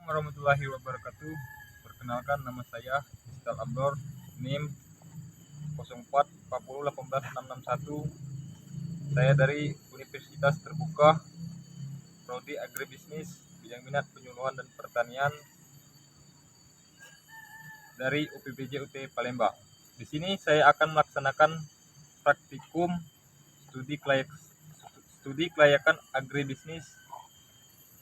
Assalamualaikum warahmatullahi wabarakatuh. Perkenalkan, nama saya Mistal Abdor, NIM 04401861. Saya dari Universitas Terbuka, Prodi Agribisnis, bidang minat penyuluhan dan pertanian dari UPBJ UT Palembang. Di sini saya akan melaksanakan praktikum studi kelayakan agribisnis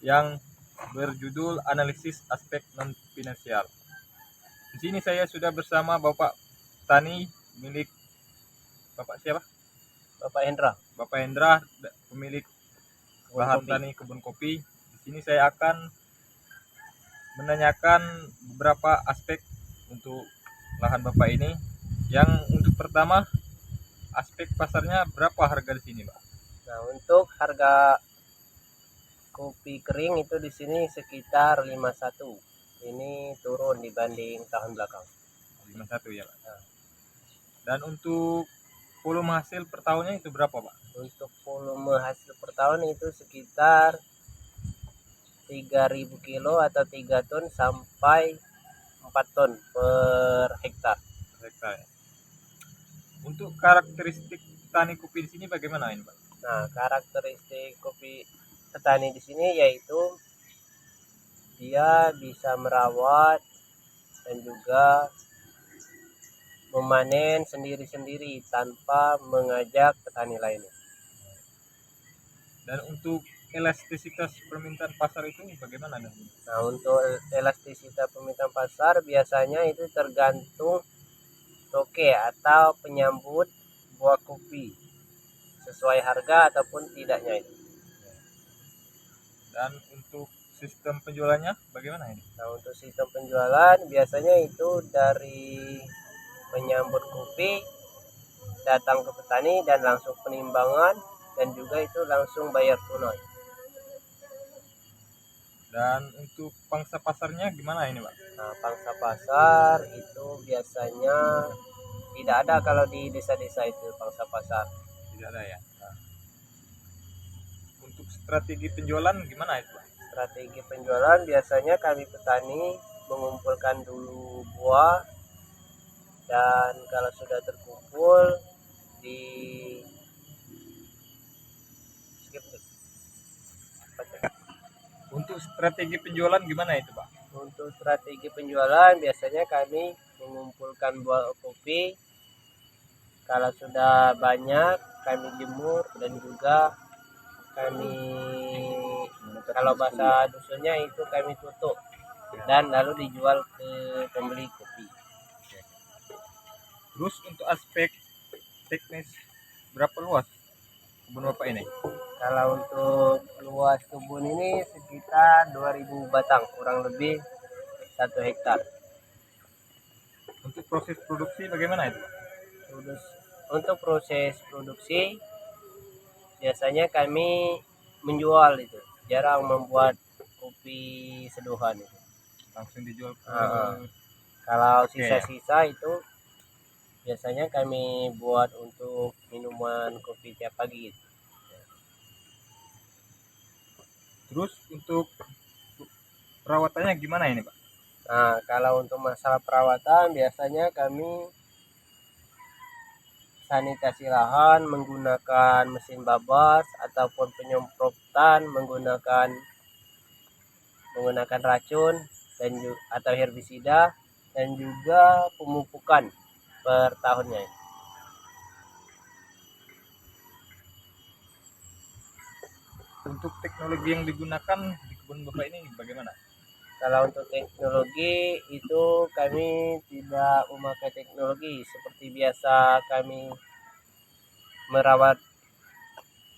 yang berjudul analisis aspek non finansial. Di sini saya sudah bersama Bapak Tani milik Bapak siapa? Bapak Hendra, pemilik lahan tani kebun kopi. Di sini saya akan menanyakan beberapa aspek untuk lahan Bapak ini. Yang untuk pertama, aspek pasarnya berapa harga di sini, Pak? Nah, untuk harga kopi kering itu di sini sekitar 51. Ini turun dibanding tahun belakang. 51 ya, Pak. Dan untuk volume hasil per tahunnya itu berapa, Pak? Untuk volume hasil per tahun itu sekitar 3.000 kilo atau 3 ton sampai 4 ton per hektar. Untuk karakteristik petani kopi di sini bagaimana ini, Pak? Nah, karakteristik kopi petani di sini yaitu dia bisa merawat dan juga memanen sendiri-sendiri tanpa mengajak petani lainnya. Dan untuk elastisitas permintaan pasar itu bagaimana? Nah, untuk elastisitas permintaan pasar biasanya itu tergantung toke atau penyambut buah kopi sesuai harga ataupun tidaknya itu. Dan untuk sistem penjualannya bagaimana ini? Nah, untuk sistem penjualan biasanya itu dari penyambut kopi datang ke petani dan langsung penimbangan dan juga itu langsung bayar tunai. Dan untuk pangsa pasarnya gimana ini, Pak? Nah, pangsa pasar itu biasanya tidak ada kalau di desa-desa itu pangsa pasar. Tidak ada ya. Nah, untuk strategi penjualan gimana itu, Pak? Strategi penjualan biasanya kami petani mengumpulkan dulu buah dan kalau sudah terkumpul di Untuk strategi penjualan gimana itu, Pak? Untuk strategi penjualan biasanya kami mengumpulkan buah kopi. Kalau sudah banyak kami jemur dan juga kami kalau bahasa dusunnya itu kami tutup dan lalu dijual ke pembeli kopi. Terus untuk aspek teknis berapa luas kebun Bapak ini? Kalau untuk luas kebun ini sekitar 2000 batang, kurang lebih 1 hektar. Untuk proses produksi bagaimana itu? Untuk proses produksi biasanya kami menjual itu, jarang membuat kopi seduhan itu. Langsung dijual ke kalau sisa-sisa itu biasanya kami buat untuk minuman kopi tiap pagi gitu. Terus untuk perawatannya gimana ini, Pak? Nah, kalau untuk masalah perawatan biasanya kami sanitasi lahan menggunakan mesin babas ataupun penyemprotan menggunakan racun dan atau herbisida dan juga pemupukan per tahunnya. Untuk teknologi yang digunakan di kebun Bapak ini bagaimana? Kalau untuk teknologi itu kami tidak memakai teknologi seperti biasa kami merawat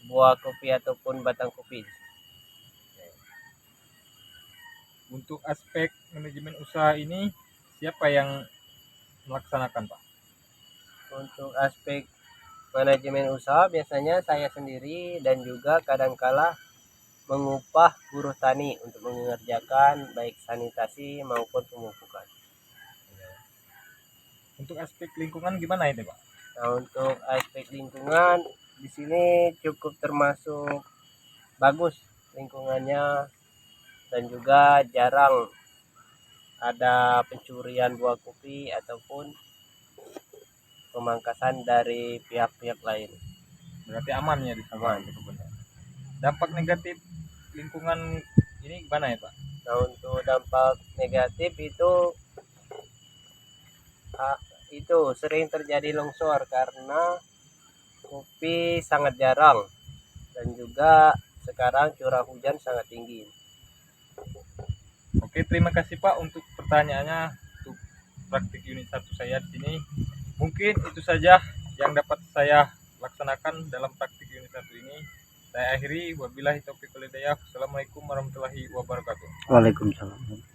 buah kopi ataupun batang kopi. Untuk aspek manajemen usaha ini siapa yang melaksanakan, Pak? Untuk aspek manajemen usaha biasanya saya sendiri dan juga kadangkala mengupah buruh tani untuk mengerjakan baik sanitasi maupun pemupukan. Untuk aspek lingkungan gimana ini, Pak? Nah, untuk aspek lingkungan di sini cukup termasuk bagus lingkungannya dan juga jarang ada pencurian buah kopi ataupun pemangkasan dari pihak-pihak lain. Berarti aman ya di sana Aman. kebunnya. Dampak negatif lingkungan ini gimana ya Pak? Nah, untuk dampak negatif itu sering terjadi longsor karena kopi sangat jarang dan juga sekarang curah hujan sangat tinggi. Oke, terima kasih Pak untuk pertanyaannya untuk praktik unit 1 saya di sini. Mungkin itu saja yang dapat saya laksanakan dalam praktik unit 1 ini. Saya akhiri, wabillahi taufiq wal hidayah. Assalamualaikum warahmatullahi wabarakatuh. Waalaikumsalam.